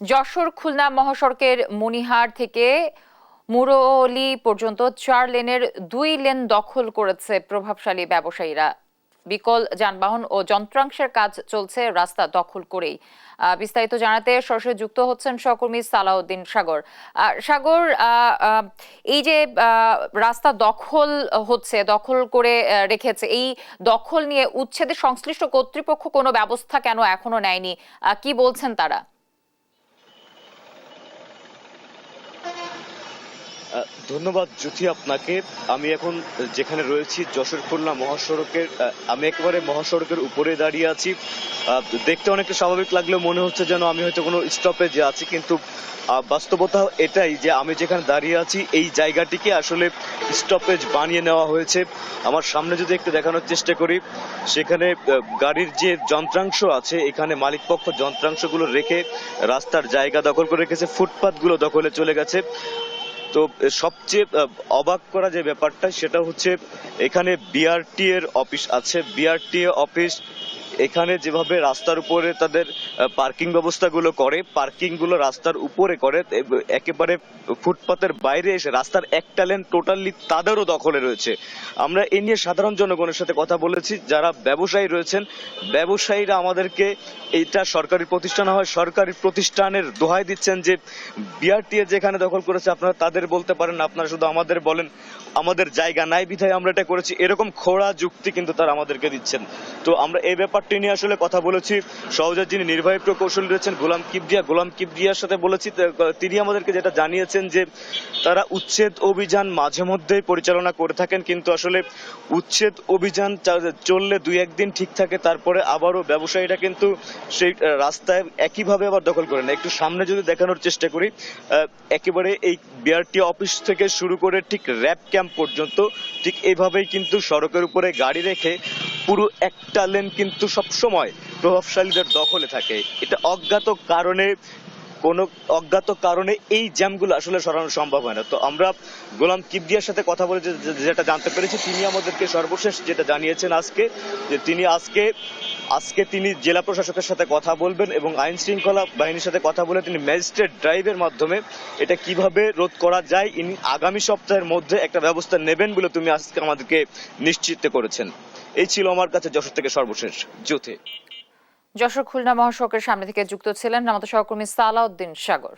যশোর খুলনা মহাসড়কের মনিহার থেকে মুরলী পর্যন্ত 4 লেনের 2 লেন দখল করেছে প্রভাবশালী ব্যবসায়ীরা। বিকল যানবাহন ও যন্ত্রাংশের কাজ চলছে রাস্তা দখল করেই। বিস্তারিত জানাতে সরাসরি যুক্ত হচ্ছেন সহকর্মী সালাউদ্দিন সাগর। সাগর, এই যে রাস্তা দখল করে রেখেছে, এই দখল নিয়ে উচ্ছেদের সংশ্লিষ্ট কর্তৃপক্ষ কোনো ব্যবস্থা কেন এখনো নেয়নি, কি বলছেন তারা? ধন্যবাদ জ্যোতি আপনাকে। আমি এখন যেখানে রয়েছি যশোর খুলনা মহাসড়কের, আমি একেবারে মহাসড়কের উপরে দাঁড়িয়ে আছি। দেখতে অনেকটা স্বাভাবিক লাগলেও মনে হচ্ছে যেন আমি হয়তো কোনো স্টপেজে আছি, কিন্তু বাস্তবতা এটাই যে আমি যেখানে দাঁড়িয়ে আছি এই জায়গাটিকে আসলে স্টপেজ বানিয়ে নেওয়া হয়েছে। আমার সামনে যদি একটু দেখানোর চেষ্টা করি, সেখানে গাড়ির যে যন্ত্রাংশ আছে, এখানে মালিকপক্ষ যন্ত্রাংশগুলো রেখে রাস্তার জায়গা দখল করে রেখেছে, ফুটপাতগুলো দখলে চলে গেছে। তো সবচেয়ে অবাক করা যে ব্যাপারটা সেটা হচ্ছে, এখানে বিআরটি এর অফিস আছে। বিআরটি অফিস এখানে যেভাবে রাস্তার উপরে তাদের পার্কিং ব্যবস্থাগুলো করে, পার্কিং গুলো রাস্তার উপরে করে, একেবারে ফুটপাতের বাইরে এসে রাস্তার একটা লেন টোটালি তাদেরও দখলে রয়েছে। আমরা এই নিয়ে সাধারণ জনগণের সাথে কথা বলেছি, যারা ব্যবসায়ী রয়েছেন, ব্যবসায়ীরা আমাদেরকে এইটা সরকারি প্রতিষ্ঠান হয়, সরকারি প্রতিষ্ঠানের দোহাই দিচ্ছেন যে বিআরটি যেখানে দখল করেছে আপনারা তাদের বলতে পারেন, আপনারা শুধু আমাদের বলেন, আমাদের জায়গা নাই বিধায় আমরা এটা করেছি, এরকম খোড়া যুক্তি কিন্তু তারা আমাদেরকে দিচ্ছেন। তো আমরা এই ব্যাপারটি নিয়ে আসলে কথা বলেছি সহজের যিনি নির্বাহী প্রকৌশলী রয়েছেন গোলাম কিবরিয়ার সাথে বলেছি। তিনি আমাদেরকে যেটা জানিয়েছেন যে তারা উচ্ছেদ অভিযান মাঝে মধ্যেই পরিচালনা করে থাকেন, কিন্তু আসলে উচ্ছেদ অভিযান চললে 2-1 দিন ঠিক থাকে, তারপরে আবারও ব্যবসায়ীরা কিন্তু সেই রাস্তায় একইভাবে আবার দখল করে না। একটু সামনে যদি দেখানোর চেষ্টা করি, একেবারে এই বিআরটি অফিস থেকে শুরু করে ঠিক র্যাব ক্যাম্প পর্যন্ত ঠিক এইভাবেই কিন্তু সড়কের উপরে গাড়ি রেখে পুরো একটা লেন কিন্তু সবসময় প্রভাবশালীদের দখলে থাকে। এটা অজ্ঞাত কারণে এই জ্যামগুলো আসলে সরানো সম্ভব হয় না। তো আমরা গোলাম কিবরিয়ার সাথে কথা বলে যেটা জানতে পেরেছি, তিনি আমাদেরকে সর্বশেষ যেটা জানিয়েছেন যে তিনি জেলা প্রশাসকের সাথে কথা বলবেন এবং আইন শৃঙ্খলা বাহিনীর সাথে কথা বলে তিনি ম্যাজিস্ট্রেট ড্রাইভের মাধ্যমে এটা কিভাবে রোধ করা যায় ইনি আগামী সপ্তাহের মধ্যে একটা ব্যবস্থা নেবেন বলে তুমি আজকে আমাদেরকে নিশ্চিত করেছেন। এই ছিল আমার কাছে যশোর থেকে সর্বশেষ জ্যোতি। যশোর খুলনা মহাসড়কের সামনে থেকে যুক্ত ছিলেন আমাদের সহকর্মী সালাউদ্দিন সাগর।